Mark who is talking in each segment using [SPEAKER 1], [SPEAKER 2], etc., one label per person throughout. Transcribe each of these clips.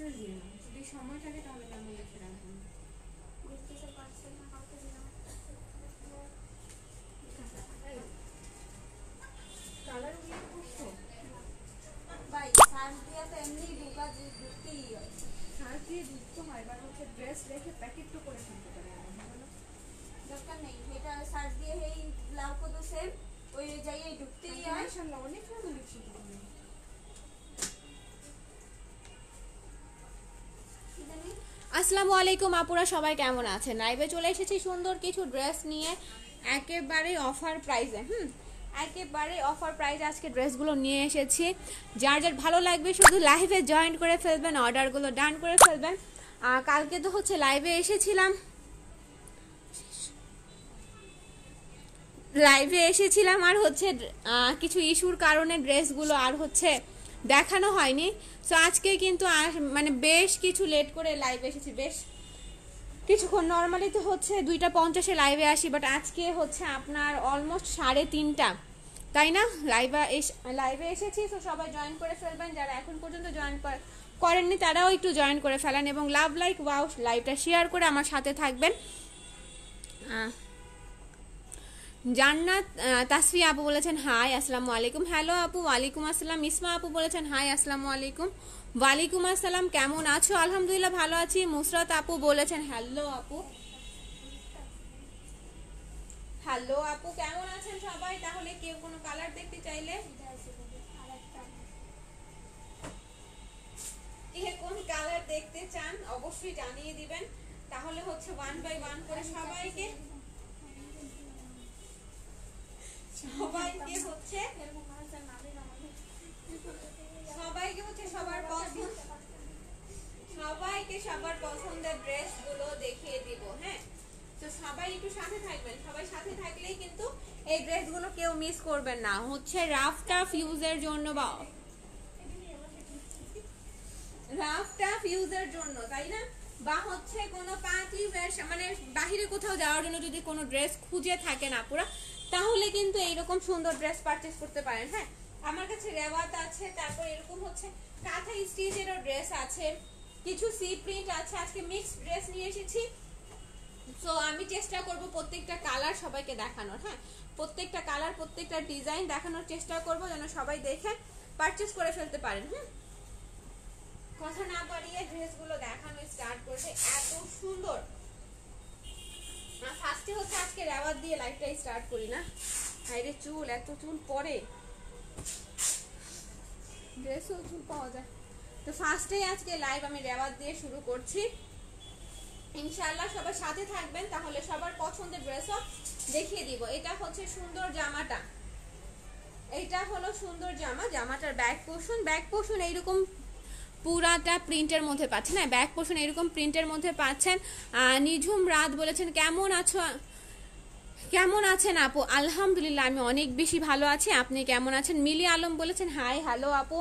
[SPEAKER 1] Parcel দিয়ে নাও, যদি সময় থাকে তাহলে আমি লিখে রাখবো। কালার উল্লেখ করছো
[SPEAKER 2] ভাই সার্চ দিয়ে তো এমনি ঢুকতেই হয়,
[SPEAKER 1] সার্চ দিয়ে ঢুকতে হয়, এবার হচ্ছে ড্রেস রেখে প্যাকেট তো করে ফেলতে পারে,
[SPEAKER 2] দরকার নেই এটা সার্চ দিয়ে এই লাভ কত সেম ওই জায়গায় ঢুকতেই হয়।
[SPEAKER 1] মাশাআল্লাহ অনেক ভালো লিখছো তুমি। আসসালামু আলাইকুম আপুরা, সবাই কেমন আছেন? লাইভে চলে এসেছি সুন্দর কিছু ড্রেস নিয়ে, একেবারে অফার প্রাইসে। একেবারে অফার প্রাইসে আজকে ড্রেসগুলো নিয়ে এসেছি। যার যার ভালো লাগবে শুধু লাইভে জয়েন করে ফেলবেন, অর্ডারগুলো ডান করে ফেলবেন। কালকে তো হচ্ছে লাইভে এসেছিলাম আর হচ্ছে কিছু ইস্যুর কারণে ড্রেসগুলো আর হচ্ছে দেখানো হয়নি। সো আজকে কিন্তু মানে বেশ কিছু লেট করে লাইভে এসেছি, বেশ কিছুক্ষণ। নর্মালি তো হচ্ছে 2:50 লাইভে আসি, বাট আজকে হচ্ছে আপনার অলমোস্ট 3:30, তাই না? লাইভে এসেছি। তো সবাই জয়েন করে ফেলবেন, যারা এখন পর্যন্ত জয়েন করেননি তারাও একটু জয়েন করে ফেলেন এবং লাভ লাইক ওয়াও লাইভটা শেয়ার করে আমার সাথে থাকবেন। জান্নাত তাসফিয়া আপু বলেছেন হাই আসসালামু আলাইকুম। হ্যালো আপু, ওয়ালাইকুম আসসালাম। ইসমা আপু বলেছেন হাই আসসালামু আলাইকুম। ওয়ালাইকুম আসসালাম, কেমন আছো? আলহামদুলিল্লাহ ভালো আছি। মুসরাত আপু বলেছেন হ্যালো আপু। হ্যালো আপু, কেমন আছেন সবাই? তাহলে কেউ কোনো কালার দেখতে চাইলে কোন কালার দেখতে চান অবশ্যই জানিয়ে দিবেন, তাহলে হচ্ছে 1 বাই 1 করে সবাইকে সবার পছন্দের ড্রেসগুলো দেখিয়ে দিব। হ্যাঁ, তো সবাই একটু সাথে থাকবেন, সবাই সাথে থাকলেই কিন্তু এই ড্রেসগুলো কেউ মিস করবেন না। হচ্ছে রাফ টাফ ইউজের জন্য তাই না? বা হচ্ছে কোনো পার্টি ওয়্যার মানে বাহিরে কোথাও যাওয়ার জন্য যদি কোনো ড্রেস খুঁজে থাকেন আপুরা, তাহলে কিন্তু এইরকম সুন্দর ড্রেস পারচেজ করতে পারেন। হ্যাঁ, আমার কাছে রেওয়াত আছে, তারপর এরকম হচ্ছে কাঁথা স্টিচেরও ড্রেস আছে, কিছু সি প্রিন্ট আছে। আজকে মিক্সড ড্রেস নিয়ে এসেছি। সো আমি চেষ্টা করব প্রত্যেকটা কালার সবাইকে দেখানোর। হ্যাঁ, প্রত্যেকটা কালার প্রত্যেকটা ডিজাইন দেখানোর চেষ্টা করব যেন সবাই দেখে পারচেজ করে ফেলতে পারেন। কথা না বাড়িয়ে ড্রেসগুলো দেখানো স্টার্ট করছে, এত সুন্দর। ফার্স্টে হচ্ছে আজকে রেওয়াত দিয়ে লাইভটা স্টার্ট করি না, হাইরে চুল, এত চুল পরে ড্রেসও চুল পাওয়া যায়। তো ফার্স্টেই আজকে লাইভ আমি রেওয়াত দিয়ে শুরু করছি। ইনশাআল্লাহ সবাই সাথে থাকবেন, তাহলে সবার পছন্দের ড্রেসও দেখিয়ে দিব। এটা হচ্ছে সুন্দর জামাটা, এইটা হলো সুন্দর জামাটার ব্যাক পোর্শন এইরকম পুরাটা প্রিন্টের মধ্যে পাচ্ছেন। হ্যাঁ, ব্যাক পোর্শন এরকম প্রিন্টের মধ্যে পাচ্ছেন। নিঝুম রাত বলেছেন কেমন আছেন আপু? আলহামদুলিল্লাহ আমি অনেক বেশি ভালো আছি, আপনি কেমন আছেন? মিলি আলম বলেছেন হাই হ্যালো আপু।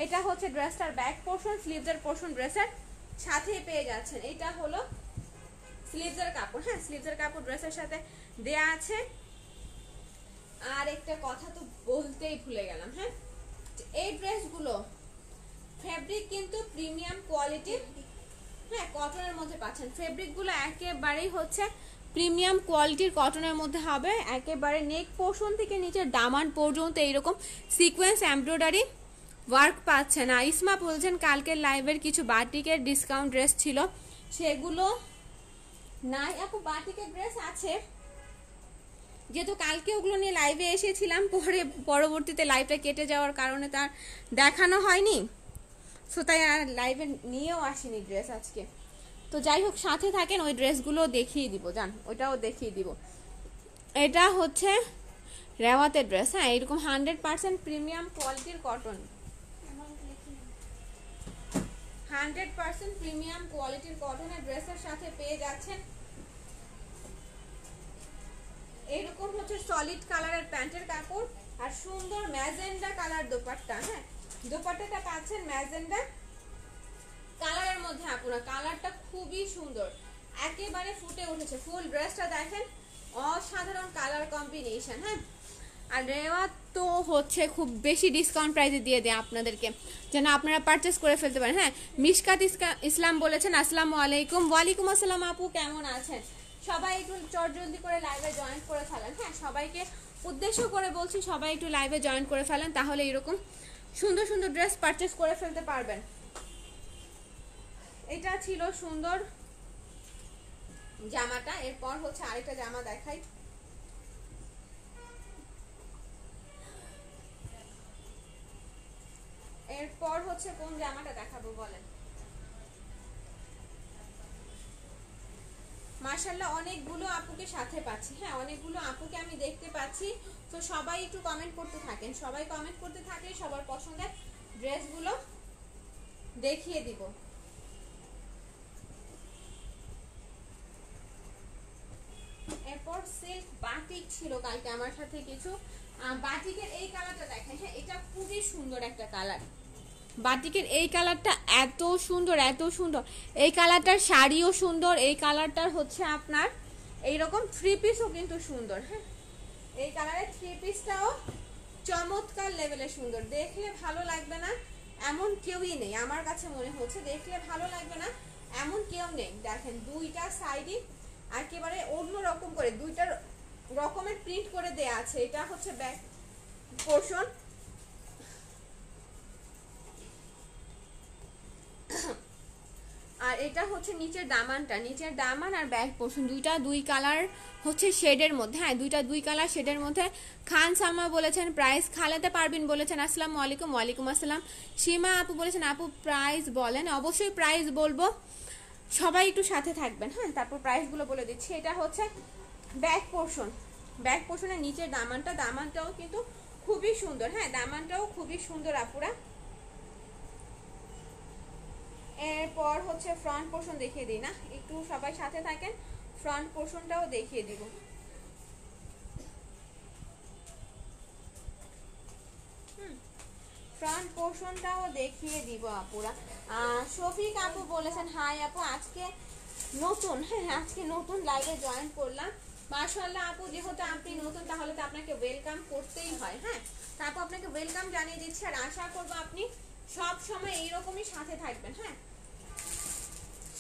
[SPEAKER 1] এটা হচ্ছে ড্রেসটার ব্যাক পোর্শন, স্লিভসের পোর্শন ড্রেসের সাথে পেয়ে যাচ্ছেন। এটা হলো স্লিভসের কাপড়। হ্যাঁ, স্লিভসের কাপড় ড্রেসের সাথে দেয়া আছে। আর একটা কথা তো বলতেই ভুলে গেলাম। হ্যাঁ, এই ড্রেসগুলো ফেব্রিক কিন্তু প্রিমিয়াম কোয়ালিটির। হ্যাঁ, কটনের মধ্যে পাচ্ছেন। ফেব্রিকগুলো একেবারেই হচ্ছে প্রিমিয়াম কোয়ালিটির কটনের মধ্যে হবে। একেবারে নেক পোর্শন থেকে নিচের দামান পর্যন্ত এইরকম সিকোয়েন্স এমব্রয়ডারি ওয়ার্ক পাচ্ছেন। ইসমা বলছেন কালকের লাইভের কিছু বাটিকের ডিসকাউন্ট ড্রেস ছিল, সেগুলো নাই আপু। বাটিকের ড্রেস আছে, যেহেতু কালকে ওগুলো নিয়ে লাইভে এসেছিলাম, পরবর্তীতে লাইভটা কেটে যাওয়ার কারণে তার দেখানো হয়নি। সো তাই আর লাইভে নিয়েও আসিনি ড্রেস আজকে। তো যাই হোক, সাথে থাকেন, ওই ড্রেসগুলো দেখিয়ে দিব, ওইটাও দেখিয়ে দিব। এটা হচ্ছে রেওয়াতের ড্রেস। হ্যাঁ, এরকম 100% প্রিমিয়াম কোয়ালিটির কটন, 100% প্রিমিয়াম কোয়ালিটির কটনের ড্রেসের সাথে পেয়ে যাচ্ছেন এরকম হচ্ছে সলিড কালারের প্যান্টের কাপড় আর সুন্দর ম্যাজেন্ডা কালার দোপাট্টা। হ্যাঁ, দোপাট্টাটা পাচ্ছেন ম্যাজেন্ডা কালারের মধ্যে। আপনারা কালারটা খুবই সুন্দর, একেবারে ফুটে উঠেছে। ফুল ড্রেসটা দেখেন, অসাধারণ কালার কম্বিনেশন। হ্যাঁ, আর রেওয়া তো হচ্ছে খুব বেশি ডিসকাউন্ট প্রাইসে দিয়ে দেয় আপনাদেরকে, যেন আপনারা পারচেস করে ফেলতে পারেন। হ্যাঁ, মিশকাত ইসলাম বলেছেন আসসালামু আলাইকুম। ওয়ালাইকুম আসসালাম আপু, কেমন আছেন? সবাই একটু চটজলদি করে লাইভে জয়েন করে ফেলেন। হ্যাঁ, সবাইকে উদ্দেশ্য করে বলছি, সবাই একটু লাইভে জয়েন করে ফেলেন, তাহলে এরকম সুন্দর সুন্দর ড্রেস পারচেস করে ফেলতে পারবেন। এটা ছিল সুন্দর জামাটা। এরপর হচ্ছে আরেকটা জামা দেখাই। এরপর হচ্ছে কোন জামাটা দেখাবো বলেন? মাশাআল্লাহ অনেকগুলো আপুকে সাথে পাচ্ছি। হ্যাঁ, অনেকগুলো আপুকে আমি দেখতে পাচ্ছি। তো সবাই একটু কমেন্ট করতে থাকেন, সবাই কমেন্ট করতে থাকলে সবার পছন্দের ড্রেসগুলো দেখিয়ে দিব। এরপর সিল্ক বাটিক ছিল কালকে আমার সাথে কিছু। বাটিকের এই কালারটা দেখেন। হ্যাঁ, এটা খুবই সুন্দর একটা কালার। বাটিকের এই কালারটা এত সুন্দর, এত সুন্দর। এই কালারটার শাড়িও সুন্দর, এই কালারটার হচ্ছে আপনার এইরকম থ্রি পিসও কিন্তু সুন্দর। হ্যাঁ, এই কালারের থ্রি পিসটাও চমৎকার লেভেলের সুন্দর। দেখলে ভালো লাগবে না এমন কেউই নেই, আমার কাছে মনে হচ্ছে দেখলে ভালো লাগবে না এমন কেউ নেই। দেখেন দুইটা সাইডই একেবারে অন্য রকম করে দুইটা রকমের প্রিন্ট করে দেয়া আছে। এটা হচ্ছে ব্যাক পোর্শন, আর এটা হচ্ছে নিচের দামানটা। নিচের দামান আর ব্যাক পোর্শন দুইটা দুই কালার হচ্ছে শেডের মধ্যে। হ্যাঁ, দুইটা দুই কালার শেডের মধ্যে। খান সালমা বলেছেন প্রাইস। খালেদা পারবিন বলেছেন আসসালামু আলাইকুম। ওয়ালাইকুম আসসালাম। সীমা আপু বলেছেন আপু প্রাইস বলেন। অবশ্যই প্রাইস বলবো, সবাই একটু সাথে থাকবেন। হ্যাঁ, তারপর প্রাইসগুলো বলে দিচ্ছি। এটা হচ্ছে ব্যাক পোর্শন, ব্যাক পোর্শনের নিচের দামানটা। দামানটাও কিন্তু খুবই সুন্দর। হ্যাঁ, দামানটাও খুবই সুন্দর আপুরা। এরপর হচ্ছে ফ্রন্ট পোর্শন দেখিয়ে দিই না, একটু সবাই সাথে থাকেন, ফ্রন্ট পোর্শনটাও দেখিয়ে দিব। ফ্রন্ট পোর্শনটাও দেখিয়ে দিব আপুরা। শফিক আপু বলেছেন হাই আপু, আজকে নতুন। হ্যাঁ, আজকে নতুন লাইভে জয়েন করলাম। মাশাআল্লাহ আপু, যেহেতু আপনি নতুন তাহলে তো আপনাকে ওয়েলকাম করতেই হয়। হ্যাঁ, তারপর আপনাকে ওয়েলকাম জানিয়ে দিচ্ছি, আর আশা করবো আপনি সব সময় এইরকমই সাথে থাকবেন। হ্যাঁ,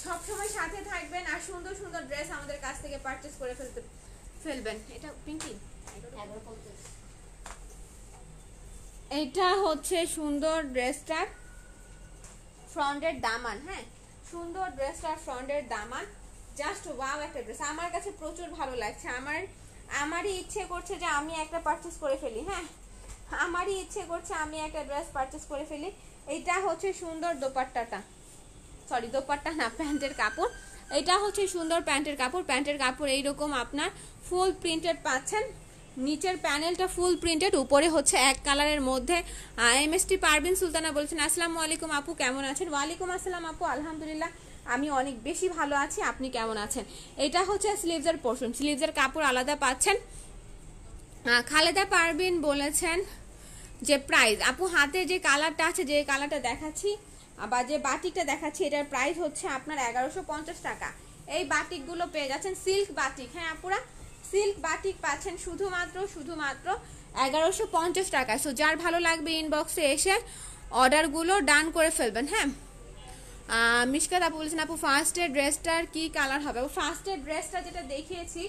[SPEAKER 1] সব সময় সাথে থাকবেন আর সুন্দর সুন্দর ড্রেস আমাদের কাছ থেকে পারচেজ করে ফেলবেন। এটা পিঙ্কি, এটা হচ্ছে সুন্দর ড্রেসটার ফ্রন্টের দামান। হ্যাঁ, সুন্দর ড্রেসটার ফ্রন্টের দামান জাস্ট ওয়াও একটা ড্রেস। আমার কাছে প্রচুর ভালো লাগছে। আমারই ইচ্ছে করছে যে আমি একটা পারচেজ করে ফেলি। হ্যাঁ, আমারই ইচ্ছে করছে আমি একটা ড্রেস পারচেজ করে ফেলি। এইটা হচ্ছে সুন্দর দোপাট্টাটা, সরি দোপাট্টা না, প্যান্টের কাপড়। এটা হচ্ছে সুন্দর প্যান্টের কাপড়। প্যান্টের কাপড় এইরকম আপনার ফুল প্রিন্টেড পাচ্ছেন। নিচের প্যানেলটা ফুল প্রিন্টেড, উপরে হচ্ছে এক কালারের মধ্যে। এমএসটি পারবিন সুলতানা বলছেন আসসালামু আলাইকুম আপু, কেমন আছেন? ওয়ালাইকুম আসসালাম আপু, আলহামদুলিল্লাহ আমি অনেক বেশি ভালো আছি, আপনি কেমন আছেন? এটা হচ্ছে স্লিভসের পোর্শন, স্লিভসের কাপড় আলাদা পাচ্ছেন। খালেদা পারবিন বলেছেন যে প্রাইস আপু হাতে যে কালারটা আছে, যে কালারটা দেখাচ্ছি বা যে বাটিকটা দেখাচ্ছি, এটার প্রাইস হচ্ছে আপনার 1150 টাকা। এই বাটিকগুলো পেয়ে যাচ্ছেন সিল্ক বাটিক। হ্যাঁ আপুরা, সিল্ক বাটিক পাচ্ছেন শুধুমাত্র 1150 টাকা। সো যার ভালো লাগবে ইনবক্সে এসে অর্ডারগুলো ডান করে ফেলবেন। হ্যাঁ, মিশকাত আপু বলছেন আপু ফার্স্টের ড্রেসটার কি কালার হবে? ফার্স্টের ড্রেসটা যেটা দেখিয়েছি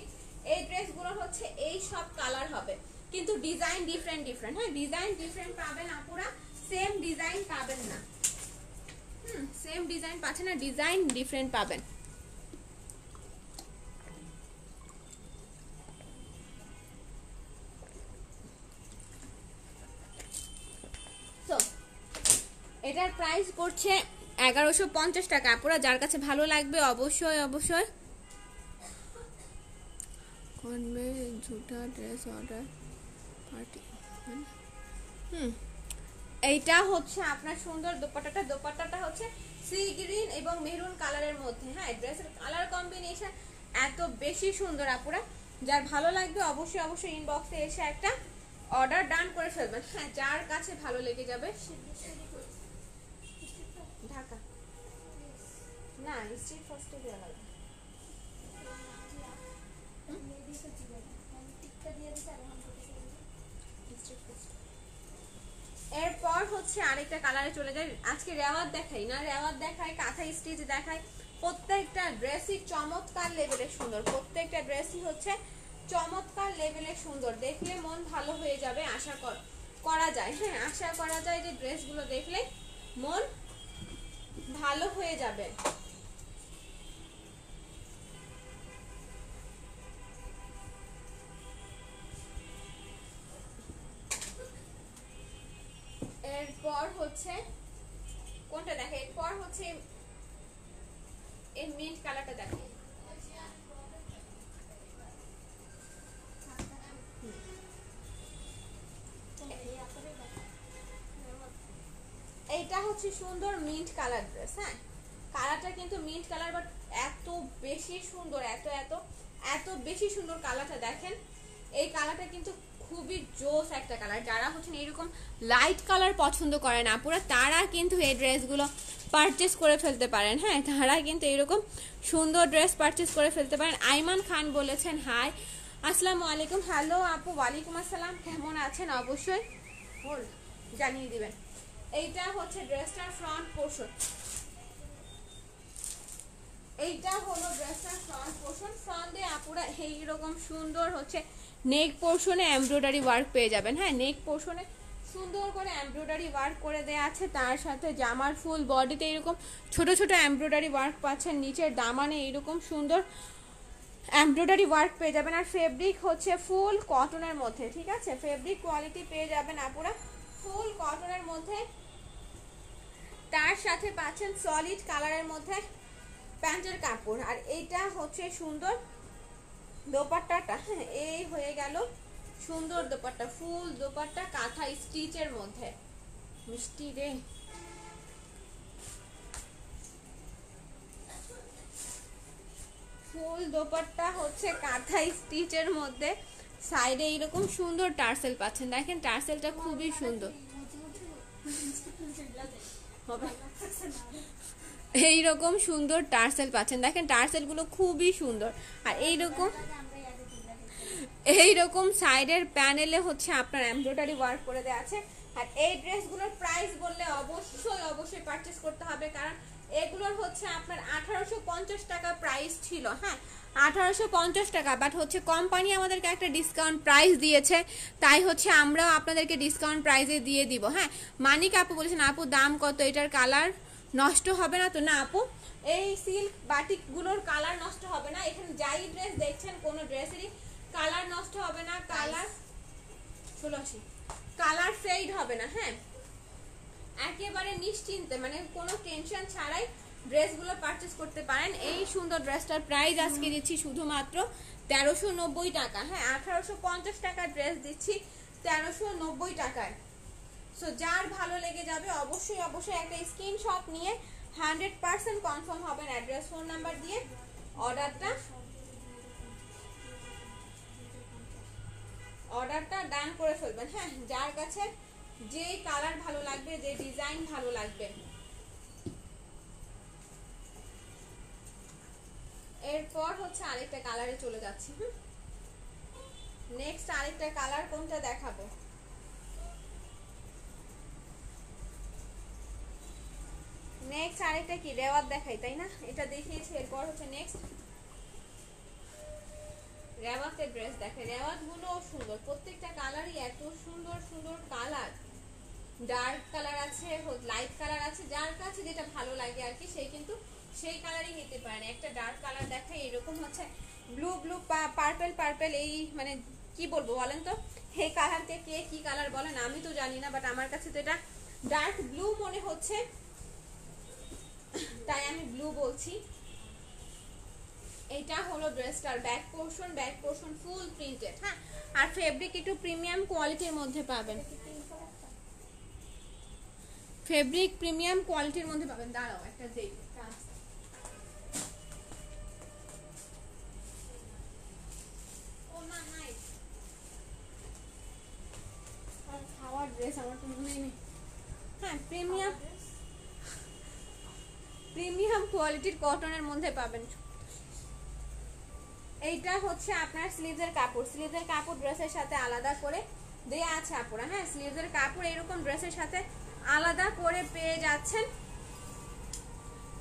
[SPEAKER 1] এই ড্রেসগুলো হচ্ছে এই সব কালার হবে, কিন্তু ডিজাইন ডিফারেন্ট ডিফারেন্ট। হ্যাঁ, ডিজাইন ডিফারেন্ট পাবেন আপুরা, সেম ডিজাইন পাবেন না। সেম ডিজাইন পাচ্ছেন না, ডিজাইন ডিফারেন্ট পাবেন। তো এটার প্রাইস পড়ছে 1150 টাকা আপুরা। যার কাছে ভালো লাগবে অবশ্যই অবশ্যই করবে ঝুটা ড্রেস অর্ডার পার্টি। এইটা হচ্ছে আপনার সুন্দর দোপাট্টাটা। দোপাট্টাটা হচ্ছে সি গ্রিন এবং মেরুন কালারের মধ্যে। হ্যাঁ, ড্রেসের কালার কম্বিনেশন এত বেশি সুন্দর আপুরা, যার ভালো লাগবে অবশ্যই অবশ্যই ইনবক্সে এসে একটা অর্ডার ডান করে ফেলবেন। হ্যাঁ, যার কাছে ভালো লেগে যাবে। ঢাকা না, স্ট্রিট ফার্স্টে দেওয়া লাগবে। হচ্ছে আরেকটা কালারে চলে যায়। আজকে রেওয়াত দেখাই না, রেওয়াত দেখাই, কাঁথা স্টিচ দেখাই। প্রত্যেকটা ড্রেসই চমৎকার লেভেলের সুন্দর, প্রত্যেকটা ড্রেসই হচ্ছে চমৎকার লেভেলের সুন্দর। দেখলে মন ভালো হয়ে যাবে, আশা করা যায়। হ্যাঁ, আশা করা যায় যে ড্রেসগুলো দেখলে মন ভালো হয়ে যাবে। এরপর হচ্ছে কোনটা দেখে, এরপর হচ্ছে এই মিন্ট কালারটা দেখে। এইটা হচ্ছে সুন্দর মিন্ট কালার ড্রেস। হ্যাঁ, কালারটা কিন্তু মিন্ট কালার, বাট এত বেশি সুন্দর, এত এত এত বেশি সুন্দর কালারটা দেখেন। এই কালারটা কিন্তু খুবই জোস একটা কালার। যারা হচ্ছেন এরকম লাইট কালার পছন্দ করেন আপুরা, তারা কিন্তু এই ড্রেসগুলো পারচেস করে ফেলতে পারেন। হ্যাঁ, তারা কিন্তু এরকম সুন্দর ড্রেস পারচেস করে ফেলতে পারেন। আইমান খান বলেছেন হাই, আসসালামু আলাইকুম। হ্যালো আপু, ওয়ালাইকুম আসসালাম, কেমন আছেন? অবশ্যই হোল্ড জানিয়ে দিবেন। এইটা হচ্ছে ড্রেসটার ফ্রন্ট পোর্শন, এইটা হলো ড্রেসটার ফ্রন্ট পোর্শন। ফ্রন্টে আপুরা এইরকম সুন্দর হচ্ছে নেক পোর্শনে এমব্রয়ডারি ওয়ার্ক পেয়ে যাবেন। হ্যাঁ, নেক পোর্শনে সুন্দর করে এমব্রয়ডারি ওয়ার্ক করে দেওয়া আছে। তার সাথে জামার ফুল বডিতে এরকম ছোট ছোট এমব্রয়ডারি ওয়ার্ক পাচ্ছেন। নিচের দামানে এরকম সুন্দর এমব্রয়ডারি ওয়ার্ক পেয়ে যাবেন। আর ফেব্রিক হচ্ছে ফুল কটনের মধ্যে, ঠিক আছে? ফেব্রিক কোয়ালিটি পেয়ে যাবেন আপুরা ফুল কটনের মধ্যে। তার সাথে পাচ্ছেন সলিড কালারের মধ্যে প্যান্টের কাপড়। আর এইটা হচ্ছে সুন্দর দোপাট্টাটা। হ্যাঁ, এই হয়ে গেল সুন্দর দোপাট্টা, ফুল দোপাট্টা কাঁথা স্টিচের মধ্যে। মিষ্টি রে, ফুল দোপাট্টা হচ্ছে কাঁথা স্টিচের মধ্যে। সাইডে এইরকম সুন্দর টার্সেল পাচ্ছেন। দেখেন টার্সেলটা খুবই সুন্দর, এইরকম সুন্দর টার্সেল পাচ্ছেন। দেখেন টার্সেলগুলো খুবই সুন্দর। আর এইরকম সাইডের প্যানেলে হচ্ছে আপনার এমব্রয়ডারি ওয়ার্ক করে দেওয়া আছে। আর এই ড্রেসগুলোর প্রাইস বললে অবশ্যই পারচেস করতে হবে, কারণ এগুলোর হচ্ছে আপনার 1850 টাকা প্রাইস ছিল। হ্যাঁ, 1850 টাকা, বাট হচ্ছে কোম্পানি আমাদেরকে একটা ডিসকাউন্ট প্রাইস দিয়েছে, তাই হচ্ছে আমরাও আপনাদেরকে ডিসকাউন্ট প্রাইসে দিয়ে দিব। হ্যাঁ, মানিক আপু বলেছেন আপু দাম কত, এটার কালার নষ্ট হবে না তো? না আপু, এই সিল্ক বাটিকগুলোর কালার নষ্ট হবে না। এখানে যাই ড্রেস দেখছেন কোনো ড্রেসেরই কালার নষ্ট হবে না, কালার 16 কালার ফেড হবে না। হ্যাঁ, একেবারে নিশ্চিন্তে মানে কোনো টেনশন ছাড়াই ড্রেসগুলো পারচেস করতে পারেন। এই সুন্দর ড্রেসটার প্রাইস আজকে দিচ্ছি শুধুমাত্র 1390 টাকা। হ্যাঁ, 1850 টাকার ড্রেস দিচ্ছি 1390 টাকায়। সো যার ভালো লেগে যাবে অবশ্যই একটা স্ক্রিনশট নিয়ে 100% কনফার্ম হবেন অ্যাড্রেস ফোন নাম্বার দিয়ে অর্ডারটা ডান করে ফেলবেন। হ্যাঁ, যার কাছে যে কালার ভালো লাগবে, যে ডিজাইন ভালো লাগবে। এরপর হচ্ছে আরেকটা কালারে চলে যাচ্ছি। নেক্সট আরেকটা কালার কোনটা দেখাবো? নেক্সট আরেকটা কি রেওয়াত দেখাই, তাই না? এটা দেখিয়েছি। এরপর হচ্ছে নেক্সট রেওয়াতের ড্রেস দেখে। রেওয়াত গুলো সুন্দর, প্রত্যেকটা কালারই এত সুন্দর সুন্দর কালার। ডার্ক কালার আছে, লাইট কালার আছে, যার কাছে যেটা ভালো লাগে আর কি সেই কিন্তু সেই কালারই নিতে পারেন। একটা ডার্ক কালার দেখাই, এরকম হচ্ছে ব্লু পার্পল, এই মানে কি বলবো বলেন তো, এই কালারকে কে কি কালার বলেন আমি তো জানি না, বাট আমার কাছে তো এটা ডার্ক ব্লু মনে হচ্ছে, তাই আমি ব্লু বলছি। এটা হলো ড্রেসটার ব্যাক পোর্শন ফুল প্রিন্টেড। হ্যাঁ, আর ফেব্রিক একটু প্রিমিয়াম কোয়ালিটির মধ্যে পাবেন, ফেব্রিক প্রিমিয়াম কোয়ালিটির মধ্যে পাবেন। দাঁড়াও একটা দেই, ও না নাই আর খাওয়ার ড্রেস আমার তো মনে নেই। হ্যাঁ, প্রিমিয়াম কোয়ালিটির কটনের মধ্যে পাবেন। এইটা হচ্ছে আপনার স্লিভসের কাপড় ড্রেসের সাথে আলাদা করে দেয়া আছে আপুরা। হ্যাঁ, স্লিভসের কাপড় এরকম ড্রেসের সাথে আলাদা করে পেয়ে যাচ্ছেন।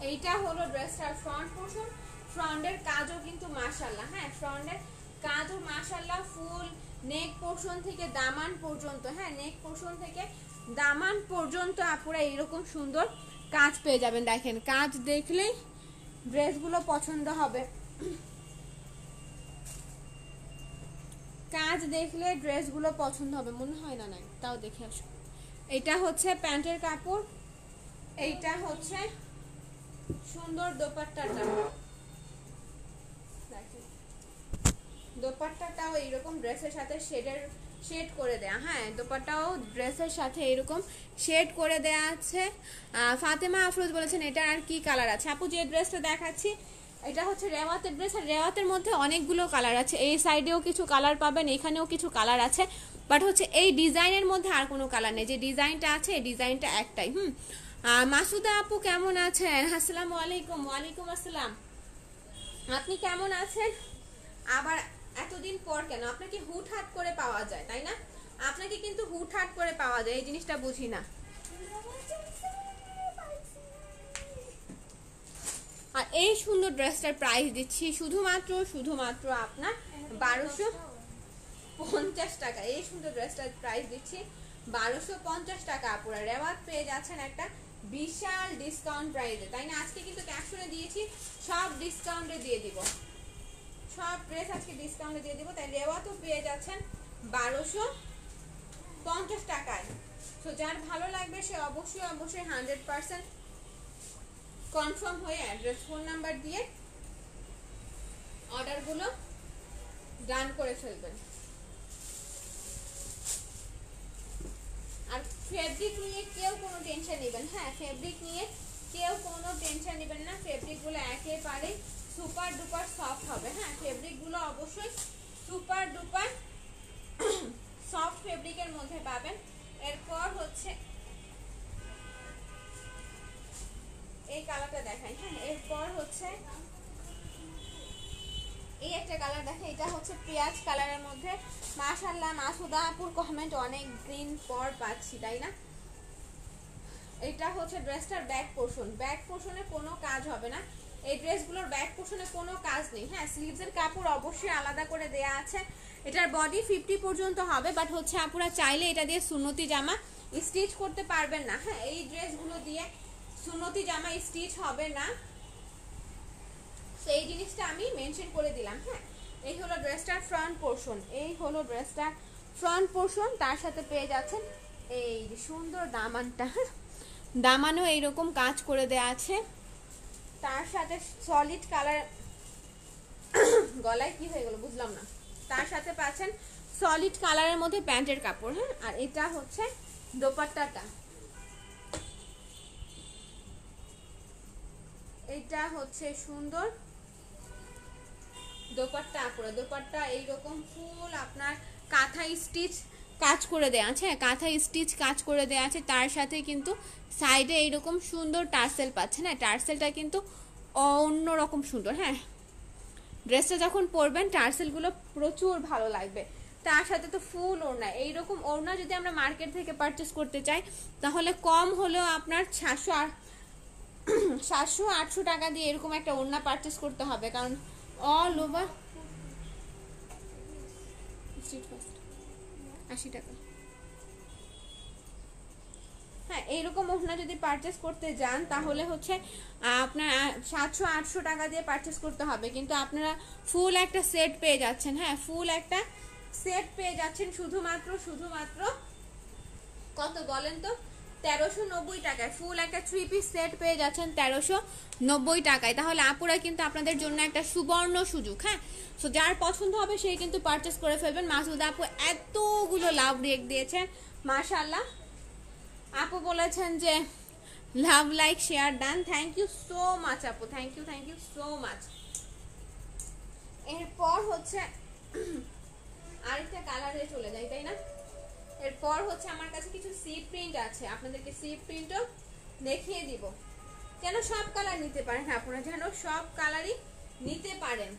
[SPEAKER 1] এইটা হলো ড্রেসটার ফ্রন্ট পোরশন। ফ্রন্টের কাজও কিন্তু মাশাআল্লাহ, হ্যাঁ ফ্রন্টের কাজও মাশাআল্লাহ, ফুল নেক পোরশন থেকে দামান পর্যন্ত, হ্যাঁ নেক পোরশন থেকে দামান পর্যন্ত আপুরা এরকম সুন্দর কাজ পেয়ে যাবেন। দেখেন কাজ দেখলেই ড্রেসগুলো পছন্দ হবে, কাজ দেখলে ড্রেসগুলো পছন্দ হবে মনে হয় না, নাই তাও দেখে আসো। এটা হচ্ছে প্যান্টের কাপড়, এইটা হচ্ছে সুন্দর দোপাট্টাটা, দেখেন দোপাট্টাটাও এইরকম ড্রেসের সাথে শেড করে দেয়া, হ্যাঁ দোপাট্টাও ড্রেসের সাথে এরকম শেড করে দেয়া আছে। ফাতেমা আফরোজ বলেছেন এটা আর কি কালার আছে? আপু যে ড্রেসটা দেখাচ্ছি এটা হচ্ছে রেওয়াতের ড্রেস, আর রেওয়াতের মধ্যে অনেকগুলো কালার আছে। এই সাইডেও কিছু কালার পাবেন, এখানেও কিছু কালার আছে, বাট হচ্ছে এই ডিজাইনের মধ্যে আর কোনো কালার নেই। যে ডিজাইনটা আছে এই ডিজাইনটা একটাই। মাসুদা আপু কেমন আছেন? আসসালামু আলাইকুম। ওয়ালাইকুম আসসালাম। আপনি কেমন আছেন? আবার এতদিন পর কেন? আপনাকে হুটহাট করে পাওয়া যায় তাই না? আপনাকে কিন্তু হুটহাট করে পাওয়া যায়, এই জিনিসটা বুঝি না। আর এই সুন্দর ড্রেসটার প্রাইস দিচ্ছি শুধুমাত্র আপনার 1250 টাকা। এই সুন্দর ড্রেসটার প্রাইস দিচ্ছি 1250 টাকা। আপুরা রেওয়াত পেয়ে যাচ্ছেন একটা বিশাল ডিসকাউন্ট প্রাইসে, তাই না? আজকে কিন্তু ক্যাপশনে দিয়েছি সব ডিসকাউন্টে দিয়ে দিব, সব ড্রেস আজকে ডিসকাউন্টে দিয়ে দিব, তাই রেওয়াতও পেয়ে যাচ্ছেন 1250 টাকায়। তো যার ভালো লাগবে সে অবশ্যই 100% কনফার্ম হয়ে অ্যাড্রেস ফোন নাম্বার দিয়ে অর্ডারগুলো ডান করে ফেলবেন। আর ফেব্রিক নিয়ে কেউ কোনো টেনশন নেবেন, হ্যাঁ ফেব্রিক নিয়ে কেউ কোনো টেনশন নেবেন না, ফেব্রিকগুলো একেবারে সুপার ডুপার সফট হবে, হ্যাঁ ফেব্রিকগুলো অবশ্যই সুপার ডুপার সফট ফেব্রিকের মধ্যে পাবেন। এরপর হচ্ছে এই কালারটা দেখাই, হ্যাঁ এরপর হচ্ছে এই একটা কালার দেখে, এটা হচ্ছে পেঁয়াজ কালারের মধ্যে। মাশাআল্লাহ মাসুদা আপুর কমেন্ট অনেক দিন পর পাচ্ছি তাই না? এটা হচ্ছে ড্রেসটার ব্যাক পোরশন, ব্যাক পোরশনে কোনো কাজ হবে না, এই ড্রেসগুলোর ব্যাক পোরশনে কোনো কাজ নেই, হ্যাঁ স্লিভসের কাপড় অবশ্যই আলাদা করে দেয়া আছে। এটার বডি 50 পর্যন্ত হবে, বাট হচ্ছে আপুরা চাইলে এটা দিয়ে সুন্নতি জামা স্টিচ করতে পারবেন না, হ্যাঁ এই ড্রেসগুলো দিয়ে সুন্নতি জামা স্টিচ হবে না, সেই জিনিসটা আমি মেনশন করে দিলাম। হ্যাঁ এই হলো ড্রেসটার ফ্রন্ট পোরশন, এই হলো ড্রেসটার ফ্রন্ট পোরশন। তার সাথে পেয়ে যাচ্ছেন এই যে সুন্দর দামানটা, দামানও এইরকম কাজ করে দেয়া আছে, তার সাথে সলিড কালার গলায় কি হয়ে গেল বুঝলাম না, তার সাথে পাচ্ছেন সলিড কালারের মধ্যে প্যান্টের কাপড়, হ্যাঁ আর এটা হচ্ছে দোপাট্টাটা, এটা হচ্ছে সুন্দর দোপাট্টা। আপুরা দোপাট্টা এইরকম ফুল আপনার কাঁথা স্টিচ কাজ করে দেয়া আছে, কাঁথা স্টিচ কাজ করে দেয়া আছে, তার সাথে কিন্তু সাইডে এইরকম সুন্দর টার্সেল পাচ্ছেন, হ্যাঁ টার্সেলটা কিন্তু অন্যরকম সুন্দর, হ্যাঁ ড্রেসটা যখন পরবেন টার্সেলগুলো প্রচুর ভালো লাগবে। তার সাথে তো ফুল ওড়না, এইরকম ওড়না যদি আমরা মার্কেট থেকে পারচেস করতে চাই তাহলে কম হলেও আপনার 700-800 টাকা দিয়ে এরকম একটা ওড়না পারচেস করতে হবে, কারণ অল ওভার 80 টাকা, হ্যাঁ এইরকম ওড়না যদি পারচেস করতে যান তাহলে হচ্ছে আপনার 700-800 টাকা দিয়ে পারচেস করতে হবে, কিন্তু আপনারা ফুল একটা সেট পেয়ে যাচ্ছেন, হ্যাঁ ফুল একটা সেট পেয়ে যাচ্ছেন শুধুমাত্র কত বলেন তো 1390 টাকায়। ফুল একটা 3 পিস সেট পেয়ে যাচ্ছেন 1390 টাকায়। তাহলে আপুরা কিন্তু আপনাদের জন্য একটা সুবর্ণ সুযোগ, হ্যাঁ সো যার পছন্দ হবে সেই কিন্তু পারচেস করে ফেলবেন। মাসুদা আপু এতগুলো লাভ রিয়েক্ট দিয়েছেন মাশাআল্লাহ, আপু বলেছেন যে love like share done, thank you so much আপু, থ্যাংক ইউ সো মাচ। এরপর হচ্ছে আরেকটা কালারে চলে যাই তাই না? এরপর হচ্ছে আমার কাছে কিছু সি প্রিন্ট আছে, আপনাদেরকে সি প্রিন্টও দেখিয়ে দিব, যেন সব কালার নিতে পারেন, হ্যাঁ আপনারা যেন সব কালারই নিতে পারেন,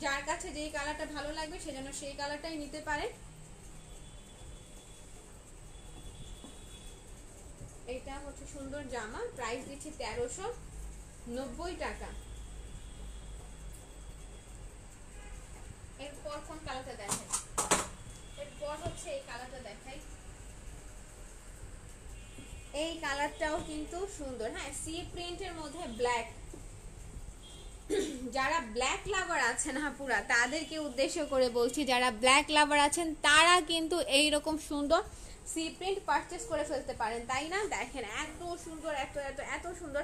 [SPEAKER 1] যার কাছে যেই কালারটা ভালো লাগবে সে যেন সেই কালারটাই নিতে পারে। এটা হচ্ছে সুন্দর জামা, প্রাইস দিচ্ছি 1390 টাকা। এরপর কোন কালারটা দেখাই? এরপর হচ্ছে এই কালারটা দেখাই। এই কালারটাও কিন্তু সুন্দর, হ্যাঁ, সি প্রিন্টের মধ্যে ব্ল্যাক। যারা ব্ল্যাক লাভার আছেন হাপুরা, তাদেরকে উদ্দেশ্য করে বলছি, যারা ব্ল্যাক লাভার আছেন তারা কিন্তু এই রকম সুন্দর সি প্রিন্ট পারচেজ করে ফেলতে পারেন, তাই না? দেখেন এত সুন্দর, এত এত এত সুন্দর।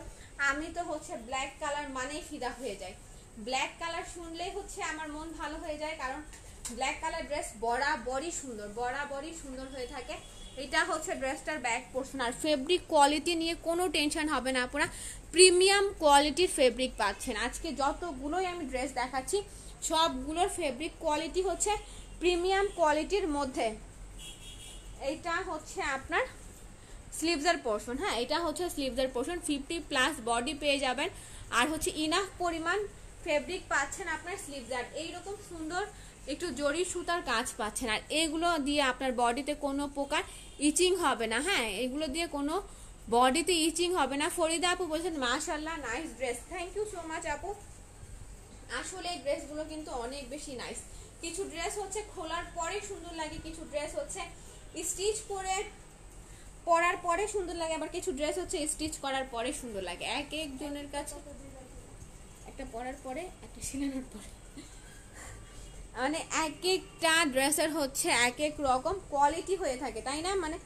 [SPEAKER 1] আমি তো হচ্ছে ব্ল্যাক কালার মানেই ফিদা হয়ে যায়। ব্ল্যাক কালার শুনলেই হচ্ছে আমার মন ভালো হয়ে যায়, কারণ ব্ল্যাক কালার ড্রেস বরাবরই সুন্দর, বরাবরই সুন্দর হয়ে থাকে। এটা হচ্ছে ড্রেসটার ব্যাক পোর্শন। আর ফেব্রিক কোয়ালিটি নিয়ে কোনো টেনশন হবে না, আপনারা প্রিমিয়াম কোয়ালিটির ফেব্রিক পাচ্ছেন। আজকে যতগুলোই আমি ড্রেস দেখাচ্ছি সবগুলোর ফেব্রিক কোয়ালিটি হচ্ছে প্রিমিয়াম কোয়ালিটির মধ্যে। এইটা হচ্ছে আপনার স্লিভসের পোর্শন, হ্যাঁ, এটা হচ্ছে স্লিভসের পোর্শন। 50+ বডি পেয়ে যাবেন, আর হচ্ছে ইনাফ পরিমাণ ফেব্রিক পাচ্ছেন আপনার স্লিভস। আর এইরকম সুন্দর একটু জরি সুতার কাজ পাচ্ছেন। আর এগুলো দিয়ে আপনার বডিতে কোনো প্রকার ইচিং হবে না, হ্যাঁ, এগুলো দিয়ে কোনো বডিতে ইচিং হবে না। ফরিদা আপু বলছেন মাশাআল্লাহ nice dress, thank you so much আপু। আসলে এই ড্রেসগুলো কিন্তু অনেক বেশি নাইস। কিছু ড্রেস হচ্ছে খোলার পরে সুন্দর লাগে, কিছু ড্রেস হচ্ছে স্টিচ করে পরার পরে সুন্দর লাগে, আবার কিছু ড্রেস হচ্ছে স্টিচ করার পরে সুন্দর লাগে। এক একজনের কাছে একটা পরার পরে একটা সিলানোর পরে, মানে এক একটা ড্রেসের হচ্ছে এক এক রকম কোয়ালিটি হয়ে থাকে, তাই না? মানে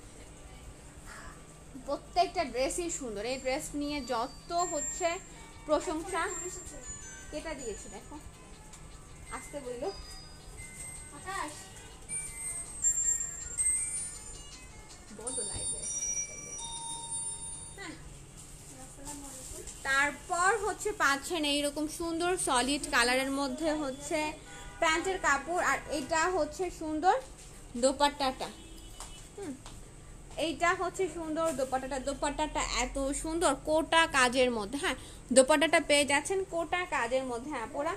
[SPEAKER 1] প্রত্যেকটা ড্রেসই সুন্দর। এই ড্রেস নিয়ে যত হচ্ছে প্রশংসা। কেটা দিয়েছি দেখো, আসতে বললো আকাশ বড় লাগবে। হ্যাঁ, তারপর হচ্ছে পাচ্ছেন এইরকম সুন্দর সলিড কালারের মধ্যে হচ্ছে প্যান্টের কাপড়। আর এটা হচ্ছে সুন্দর দোপাট্টাটা, এইটা হচ্ছে সুন্দর দোপাট্টাটা। দোপাট্টাটা এত সুন্দর কোটা কাজের মধ্যে, হ্যাঁ, দোপাট্টাটা পেয়ে যাচ্ছেন কোটা কাজের মধ্যে। হ্যাঁ পোড়া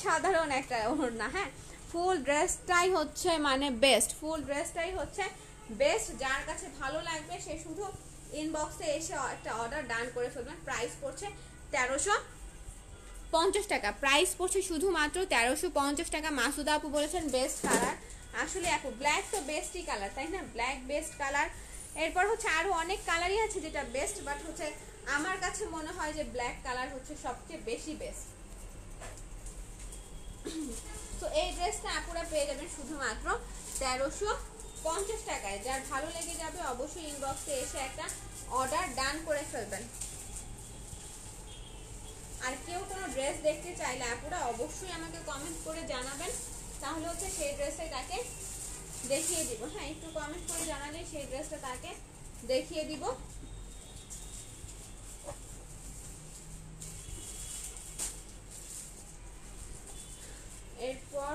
[SPEAKER 1] সাধারণ একটা ওড়না, হ্যাঁ, ফুল ড্রেসটাই হচ্ছে মানে বেস্ট, ফুল ড্রেসটাই হচ্ছে বেস্ট। যার কাছে ভালো লাগবে সে শুধু ইনবক্সে এসে একটা অর্ডার ডান করে ফেলবেন। প্রাইস পড়ছে 1350 টাকা, প্রাইস পড়ছে শুধুমাত্র 1350 টাকা। মাসুদা আপু বলেছেন বেস্ট কালার। আসলে আপু ব্ল্যাক তো বেস্টই কালার, তাই না? Black best colour. এরপর হচ্ছে আরো অনেক কালারই আছে যেটা বেস্ট, বাট হচ্ছে আমার কাছে মনে হয় যে ব্ল্যাক কালার হচ্ছে সবচেয়ে বেশি বেস্ট। তো এই ড্রেসটা আপুরা পেয়ে যাবেন শুধুমাত্র 1350 টাকায়। যার ভালো লেগে যাবে অবশ্যই ইনবক্সে এসে একটা অর্ডার ডান করে ফেলবেন। আর কেউ কোনো ড্রেস দেখতে চাইলে আপুরা অবশ্যই আমাকে কমেন্ট করে জানাবেন, তাহলে হচ্ছে সেই ড্রেসটাই তাকে দেখিয়ে দিব। হ্যাঁ, একটু কমেন্ট করে জানালে সেই ড্রেসটা তাকে দেখিয়ে দিব। এরপর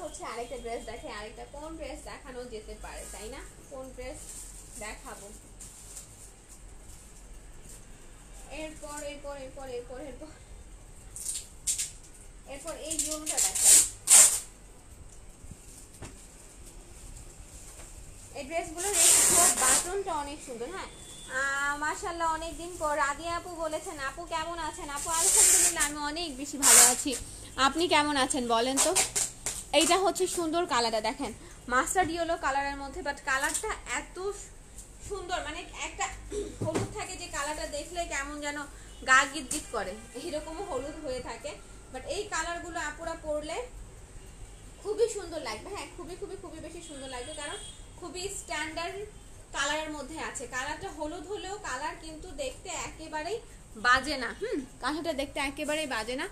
[SPEAKER 1] হচ্ছে আরেকটা ড্রেস দেখে, আরেকটা কোন ড্রেস দেখানো যেতে পারে, তাই না? কোন ড্রেস দেখাবো? এরপর এরপর এরপর এরপর এরপর এরপর এই জুমটা দেখাই। এই ড্রেসগুলোর বাটনটা অনেক সুন্দর, হ্যাঁ, মাশাআল্লাহ। অনেকদিন পর রাদিয়া আপু বলেছেন আপু কেমন আছেন? আপু আলহামদুলিল্লাহ আমি অনেক বেশি ভালো আছি, আপনি কেমন আছেন বলেন তো? এইটা হচ্ছে সুন্দর কালারটা দেখেন, মাস্টার্ড ইয়েলো কালারের মধ্যে, বাট কালারটা এত সুন্দর, মানে একটা হলুদ থাকে যে কালারটা দেখলে কেমন যেন গা গিট গিট করে, এইরকমও হলুদ হয়ে থাকে। বাট এই কালারগুলো আপুরা পরলে খুবই সুন্দর লাগবে, হ্যাঁ, খুবই খুবই খুবই বেশি সুন্দর লাগবে, কারণ খুবই স্ট্যান্ডার্ড কালারের মধ্যে আছে। কালারটা হলুদ হলেও কালার কিন্তু দেখতে একেবারেই বাজে না, কালারটা দেখতে একেবারেই বাজে না,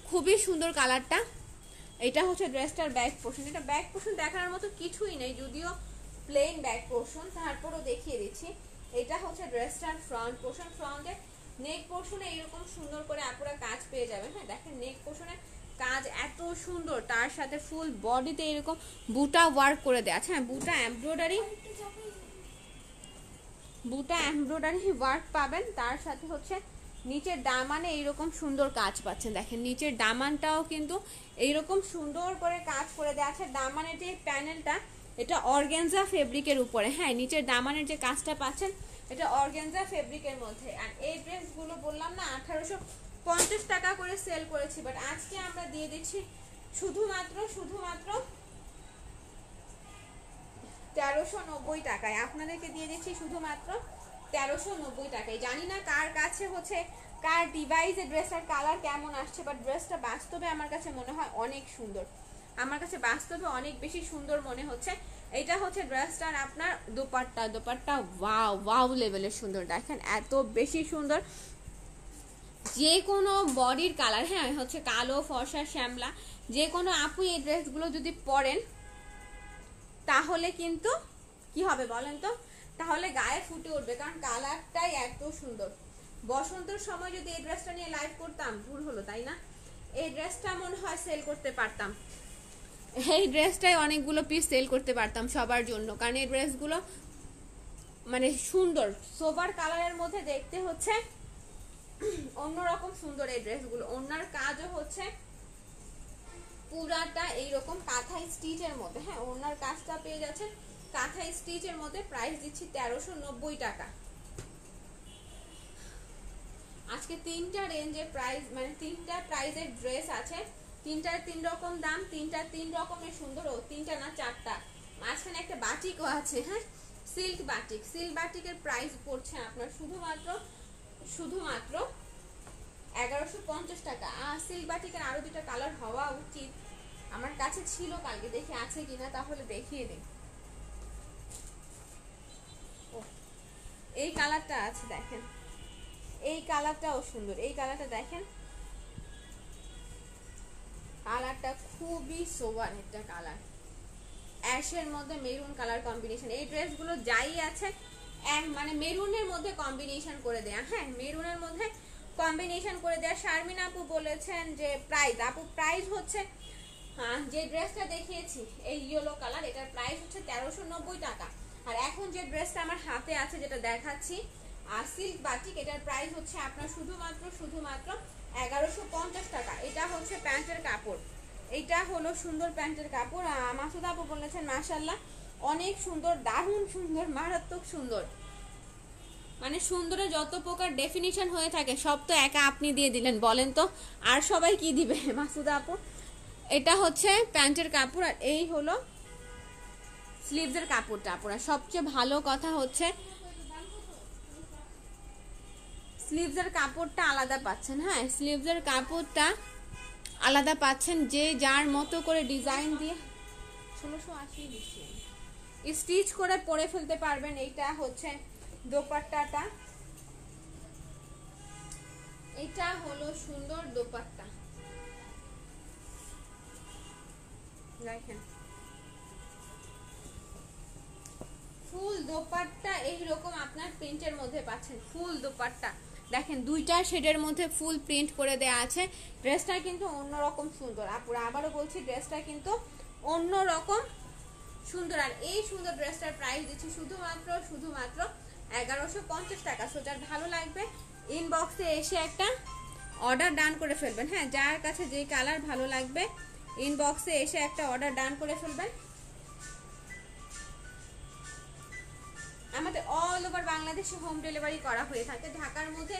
[SPEAKER 1] খুবই সুন্দর কালারটা। এটা হচ্ছে ড্রেসটার ব্যাক পোর্শন। এটা ব্যাক পোর্শন দেখানোর মতো কিছুই নেই, যদিও প্লেন ব্যাক পোর্শন, তারপরও দেখিয়ে দিচ্ছি। এটা হচ্ছে ড্রেসটার ফ্রন্ট পোর্শন। ফ্রন্টে নেক পোর্শনে এরকম সুন্দর করে আপুরা কাজ পেয়ে যাবেন, হ্যাঁ, দেখেন নেক পোর্শনে কাজ এত সুন্দর, তার সাথে ফুল বডিতে এরকম বুটা ওয়ার্ক করে দেয়া আছে, হ্যাঁ, বুটা এমব্রয়ডারি ওয়ার্ক পাবেন। তার সাথে হচ্ছে নিচের দামানে এইরকম সুন্দর কাজ পাচ্ছেন, দেখেন নিচের দামানটাও কিন্তু এইরকম সুন্দর করে কাজ করে দেওয়া আছে। দামানের যে প্যানেলটা এটা অর্গানজা ফেব্রিকের উপরে, হ্যাঁ নিচের দামানের যে কাজটা পাচ্ছেন এটা অর্গানজা ফেব্রিকের মধ্যে। আর এই ড্রেসগুলো বললাম না 1850 টাকা করে সেল করেছি, বাট আজকে আমরা দিয়ে দিচ্ছি শুধুমাত্র 1390 টাকায়। আপনাদেরকে দিয়ে দিচ্ছি শুধুমাত্র 1390 টাকায়। জানি না কার কাছে হচ্ছে কার ডিভাইসে ড্রেসটার কালার কেমন আসছে, বাট ড্রেসটা বাস্তবে আমার কাছে মনে হয় অনেক সুন্দর, আমার কাছে বাস্তবে অনেক বেশি সুন্দর মনে হচ্ছে। এটা হচ্ছে ড্রেসটার আপনার দোপাট্টা ওয়াও ওয়াও লেভেলের সুন্দর, দেখেন এত বেশি সুন্দর। যে কোনো বডির কালার, হ্যাঁ হচ্ছে কালো ফর্সা শ্যামলা, যে কোনো আপু এই ড্রেসগুলো যদি পরেন তাহলে কিন্তু কি হবে বলেন তো, তাহলে গায়ে ফুটে উঠবে, কারণ কালারটাই এত সুন্দর। বসন্তের সময় যদি এই ড্রেসটা নিয়ে লাইভ করতাম ভুল হলো, তাই না? এই ড্রেসটা মনে হয় সেল করতে পারতাম, এই ড্রেসটাই অনেকগুলো পিস সেল করতে পারতাম সবার জন্য, কারণ এই ড্রেসগুলো মানে সুন্দর, সোবার কালারের মধ্যে দেখতে হচ্ছে অন্যরকম সুন্দর এই ড্রেসগুলো। ওনার কাজও হচ্ছে পুরাটা এইরকম কাঁথা স্টিচের মধ্যে, হ্যাঁ ওনার কাজটা পেয়ে যাচ্ছেন কাঁথা স্টিচের মধ্যে। প্রাইস দিচ্ছি 1390 টাকা। আজকে তিনটা রেঞ্জের প্রাইস, মানে তিনটা প্রাইসের ড্রেস আছে, তিনটার তিন রকম দাম, তিনটা তিন রকমের সুন্দর, ও তিনটা না চারটা, মাঝখানে একটা বাটিকও আছে, হ্যাঁ সিল্ক বাটিক। সিল্ক বাটিকের প্রাইস পড়ছে আপনার শুধুমাত্র 1150 টাকা। আর সিল্ক বাটিকের আরো দুটো কালার হওয়া উচিত, আমার কাছে ছিল কালকে, দেখি আছে কিনা, তাহলে দেখিয়ে দিই। এই কালারটা আছে দেখেন, এই কালারটাও সুন্দর, এই কালারটা দেখেন, কালারটা খুবই সোবার একটা কালার, অ্যাশের মধ্যে মেরুন কালার কম্বিনেশন। এই ড্রেসগুলো যাই আছে মানে মেরুনের মধ্যে কম্বিনেশন করে দেয়া, হ্যাঁ মেরুনের মধ্যে কম্বিনেশন করে দেয়া। শারমিন আপু বলেছেন যে প্রাইস, আপু প্রাইস হচ্ছে যে ড্রেসটা দেখিয়েছি এই ইয়েলো কালার, এটার প্রাইস হচ্ছে 1390 টাকা। আর এখন যে ড্রেসটা আমার হাতে আছে যেটা দেখাচ্ছি আর সিল্ক বাটিক, এটার প্রাইস হচ্ছে আপনার শুধুমাত্র 1150 টাকা। এটা হচ্ছে প্যান্টের কাপড়, এইটা হলো সুন্দর প্যান্টের কাপড়। মাসুদ আপু বলেছেন মাশাআল্লাহ অনেক সুন্দর, দারুণ সুন্দর, মারাত্মক সুন্দর, মানে সুন্দরে যত প্রকার ডেফিনিশন হয়ে থাকে সব তো একা আপনি দিয়ে দিলেন, বলেন তো আর সবাই কি দিবে মাসুদ আপু। এটা হচ্ছে প্যান্টের কাপড় আর এই হলো স্লিভসের কাপড়টা। আপনারা সবচেয়ে ভালো কথা হচ্ছে স্লিভসের কাপড়টা আলাদা পাচ্ছেন, হ্যাঁ স্লিভসের কাপড়টা আলাদা পাচ্ছেন, যে যার মতো করে ডিজাইন দিয়ে 1680 দিচ্ছি স্টিচ করে পরে ফেলতে পারবেন। এইটা হচ্ছে দোপাট্টাটা, এটা হলো সুন্দর দোপাট্টা, দেখেন ফুল দোপাট্টা এইরকম আপনার প্রিন্টের মধ্যে পাচ্ছেন। ফুল দোপাট্টা দেখেন দুইটা শেডের মধ্যে ফুল প্রিন্ট করে দেয়া আছে। ড্রেসটা কিন্তু অন্যরকম সুন্দর, আপুরা আবারও বলছি ড্রেসটা কিন্তু অন্যরকম সুন্দর। আর এই সুন্দর ড্রেসটার প্রাইস দিচ্ছি শুধুমাত্র 1150 টাকা। সো যার ভালো লাগবে ইনবক্সে এসে একটা অর্ডার ডান করে ফেলবেন, হ্যাঁ যার কাছে যে কালার ভালো লাগবে ইনবক্সে এসে একটা অর্ডার ডান করে ফেলবেন। আমাদের অল ওভার বাংলাদেশে হোম ডেলিভারি করা হয়ে থাকে। ঢাকার মধ্যে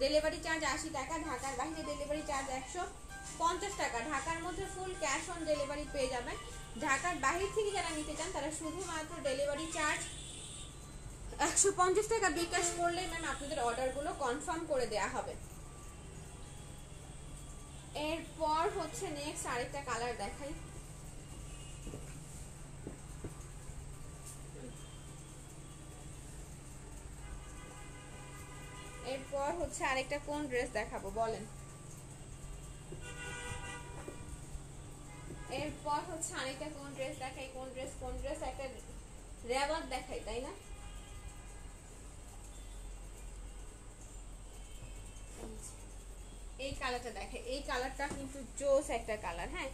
[SPEAKER 1] ডেলিভারি চার্জ 80 টাকা, ঢাকার বাইরে ডেলিভারি চার্জ 150 টাকা। ঢাকার মধ্যে ফুল ক্যাশ অন ডেলিভারি পেয়ে যাবেন। ঢাকার বাইরে থেকে যারা নিতে চান তারা শুধুমাত্র ডেলিভারি চার্জ 150 টাকা বিকাশ করলেই ম্যাম আপনাদের অর্ডারগুলো কনফার্ম করে দেয়া হবে। এরপর হচ্ছে নেক্সট আরেকটা কালার দেখাই, এরপর হচ্ছে আরেকটা কোন ড্রেস দেখাবো বলেন, এরপর হচ্ছে আরেকটা কোন ড্রেস দেখাই, কোন ড্রেস একটা রেওয়াজ দেখাই তাই না। এই কালারটা দেখে, এই কালারটা কিন্তু জোস একটা কালার, হ্যাঁ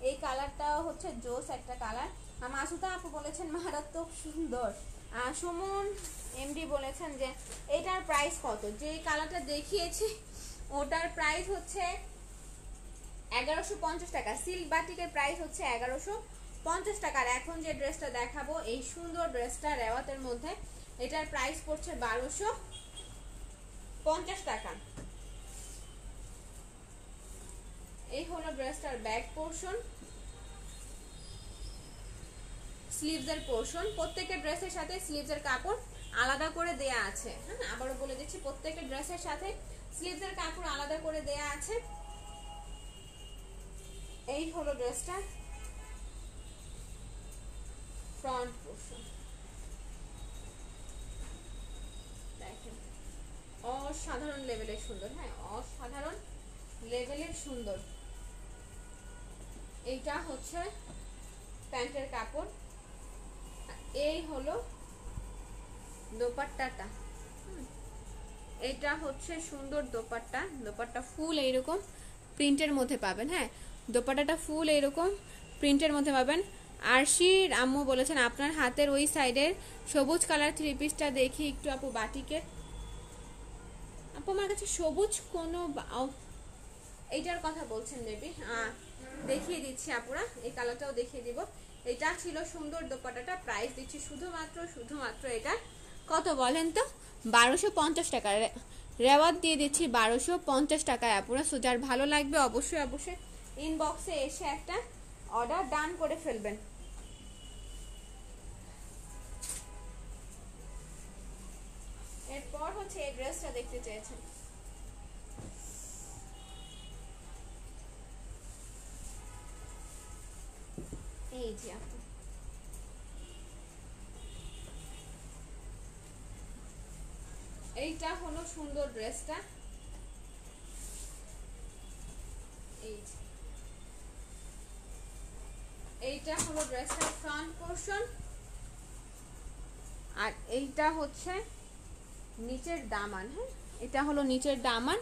[SPEAKER 1] এই কালারটাও হচ্ছে জোস একটা কালার। মাসুদা আপু বলেছেন মারাত্মক সুন্দর। সুমন এমডি বলেছেন যে এটার প্রাইস কত, যে কালারটা দেখিয়েছি ওটার প্রাইস হচ্ছে 1150 টাকা, সিল্ক বাটিকের প্রাইস হচ্ছে 1150 টাকা। আর এখন যে ড্রেসটা দেখাবো এই সুন্দর ড্রেসটা রেওয়াতের মধ্যে, এটার প্রাইস পড়ছে 1250 টাকা। এই হলো ড্রেসটার ব্যাক পোর্শন, স্লিভসের পোর্শন। প্রত্যেকটা ড্রেসের সাথে স্লিভসের কাপড় আলাদা করে দেয়া আছে। হ্যাঁ, আবারও বলে দিচ্ছি, প্রত্যেকটা ড্রেসের সাথে স্লিভসের কাপড় আলাদা করে দেয়া আছে। এই হলো ড্রেসটা ফ্রন্ট পোর্শন, দেখেন অসাধারণ লেভেলের সুন্দর। হ্যাঁ, অসাধারণ লেভেলের সুন্দর। এইটা হচ্ছে প্যান্টের কাপড়, এই হলো দোপাট্টাটা। এটা হচ্ছে সুন্দর দোপাট্টা, দোপাট্টা ফুল এইরকম প্রিন্টের মধ্যে পাবেন। হ্যাঁ, দোপাট্টাটা ফুল এইরকম প্রিন্টের মধ্যে পাবেন। আরশির আম্মু বলেছেন আপনার হাতের ওই সাইডের সবুজ কালার থ্রি পিসটা দেখি একটু আপু, বাটিকের আপু। আমার কাছে সবুজ কোনো এইটার কথা বলছেন মেবি, দেখিয়ে দিচ্ছি আপুরা, এই কালারটাও দেখিয়ে দিব। এটা ছিল সুন্দর দোপাট্টাটা, প্রাইস দিচ্ছি শুধুমাত্র এটা কত বলেন তো, 1250 টাকা। রেওয়াত দিয়ে দিচ্ছি 1250 টাকায় আপুরা। সো যার ভালো লাগবে অবশ্যই ইনবক্সে এসে একটা অর্ডার ডান করে ফেলবেন। এরপর হচ্ছে এই ড্রেসটা দেখতে চেয়েছেন, এই যে আপু এইটা হলো সুন্দর ড্রেসটা, এই যে এইটা হলো ড্রেসটার ফ্রন্ট পোর্শন, আর এইটা হচ্ছে নিচের দামান। হ্যাঁ, এটা হলো নিচের দামান,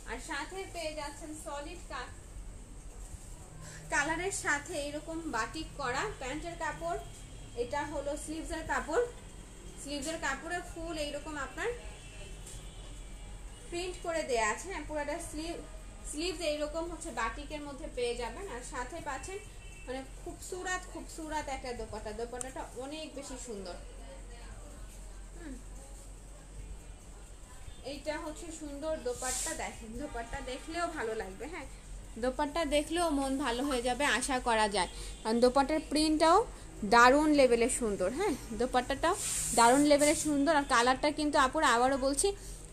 [SPEAKER 1] আর সাথে পেয়ে যাচ্ছেন সলিড কালারের সাথে এরকম বাটিক করা প্যান্টের কাপড়। এটা হলো স্লিভসের কাপড়, স্লিভসের কাপড়ে ফুল এইরকম আপনার প্রিন্ট করে দেয়া আছে। হ্যাঁ, পুরোটা স্লিভস এইরকম হচ্ছে বাটিকের মধ্যে পেয়ে যাবেন। আর সাথে পাচ্ছেন মানে খুবসুরাত একটা দোপাট্টা, দোপাট্টাটা অনেক বেশি সুন্দর। এইটা হচ্ছে সুন্দর দোপাট্টা, দেখেন দোপাট্টা দেখলেও ভালো লাগবে। হ্যাঁ, দোপাট্টা দেখলেও মন ভালো হয়ে যাবে আশা করা যায়, কারণ দোপাট্টার প্রিন্টটাও দারুণ লেভেলের সুন্দর। হ্যাঁ, দোপাট্টাটাও দারুণ লেভেলের সুন্দর। আর কালারটা কিন্তু আপুরা আবারও বলছি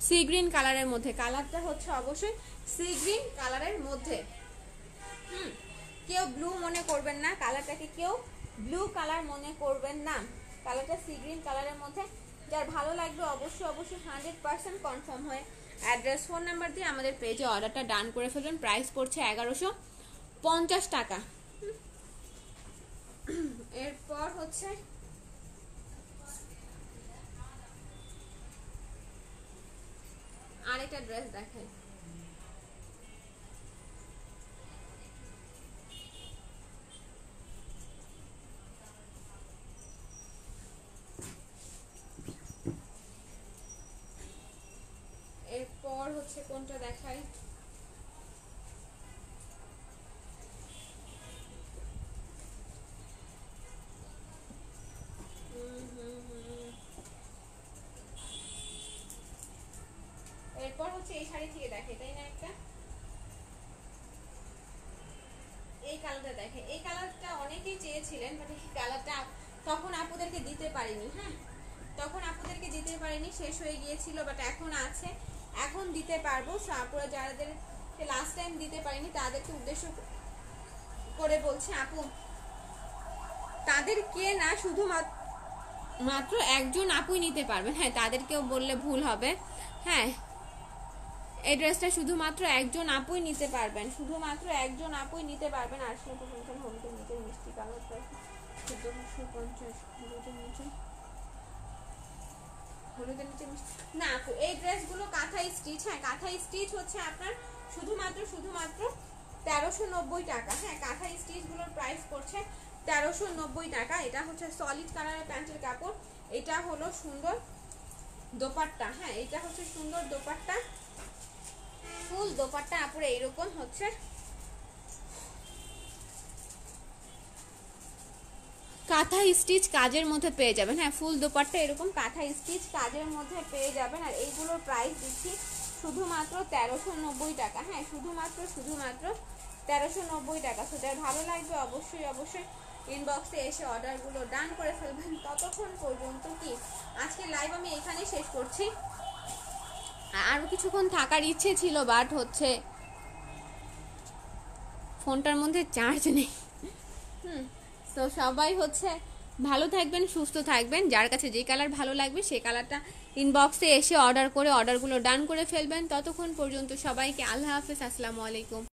[SPEAKER 1] সি গ্রিন কালারের মধ্যে, কালারটা হচ্ছে অবশ্যই সি গ্রিন কালারের মধ্যে। কেউ ব্লু মনে করবেন না, কালারটাকে কেউ ব্লু কালার মনে করবেন না, কালারটা সি গ্রিন কালারের মধ্যে। যার ভালো লাগবে অবশ্যই 100% কনফার্ম হয়ে অ্যাড্রেস ফোন নাম্বার দিয়ে আমাদের পেজে অর্ডারটা ডান করে ফেলবেন। প্রাইস পড়ছে 1150 টাকা। এরপর হচ্ছে আরেকটা ড্রেস দেখাই, এরপর হচ্ছে কোনটা দেখাই, এরপর হচ্ছে এই শাড়ি থেকে দেখে, তাই না? একটা এই কালারটা দেখে, এই কালারটা অনেকেই চেয়েছিলেন, বাট এই কালারটা তখন আপুদেরকে দিতে পারিনি। হ্যাঁ, তখন আপুদেরকে দিতে পারিনি, শেষ হয়ে গিয়েছিল, বাট এখন আছে, এখন দিতে পারবো। সো আপুরা যাদেরকে লাস্ট টাইম দিতে পারিনি তাদেরকে উদ্দেশ্য করে বলছি, আপু তাদেরকে না শুধুমাত্র একজন আপুই নিতে পারবেন। হ্যাঁ, তাদেরকেও বললে ভুল হবে। হ্যাঁ, এই ড্রেসটা শুধুমাত্র একজন আপুই নিতে পারবেন, শুধুমাত্র একজন আপুই নিতে পারবেন। 850 হলুদের নিচে মিষ্টি কালারটা 1450, হলুদের নিচে মিষ্টি না আপু, এই ড্রেসগুলো কাঁথা স্টিচ। হ্যাঁ, কাঁথা স্টিচ হচ্ছে আপনার শুধুমাত্র 1390 টাকা। হ্যাঁ, কাঁথা স্টিচগুলোর প্রাইস পড়ছে 1390 টাকা। এটা হচ্ছে সলিড কালারের প্যান্টের কাপড়, এটা হলো সুন্দর দোপাট্টা, হ্যাঁ এটা হচ্ছে সুন্দর দোপাট্টা, ফুল দোপাট্টা আপুরে এইরকম হচ্ছে কাঁথা স্টিচ কাজের মধ্যে পেয়ে যাবেন। হ্যাঁ ফুল দোপাট্টা এরকম কাঁথা স্টিচ কাজের মধ্যে পেয়ে যাবেন। আর এইগুলোর প্রাইস দিচ্ছি শুধুমাত্র 1390 টাকা। হ্যাঁ শুধুমাত্র 1390 টাকা। সেটা ভালো লাগবে অবশ্যই ইনবক্সে এসে অর্ডারগুলো ডান করে ফেলবেন। ততক্ষণ পর্যন্ত কি আজকে লাইভ আমি এখানে শেষ করছি। আরও কিছুক্ষণ থাকার ইচ্ছে ছিল, বাট হচ্ছে ফোনটার মধ্যে চার্জ নেই। তো সবাই হচ্ছে ভালো থাকবেন, সুস্থ থাকবেন। যার কাছে যে কালার ভালো লাগবে সেই কালারটা ইনবক্সে এসে অর্ডার করে অর্ডারগুলো ডান করে ফেলবেন। ততক্ষণ পর্যন্ত সবাইকে আল্লাহ হাফেজ, আসসালামু আলাইকুম।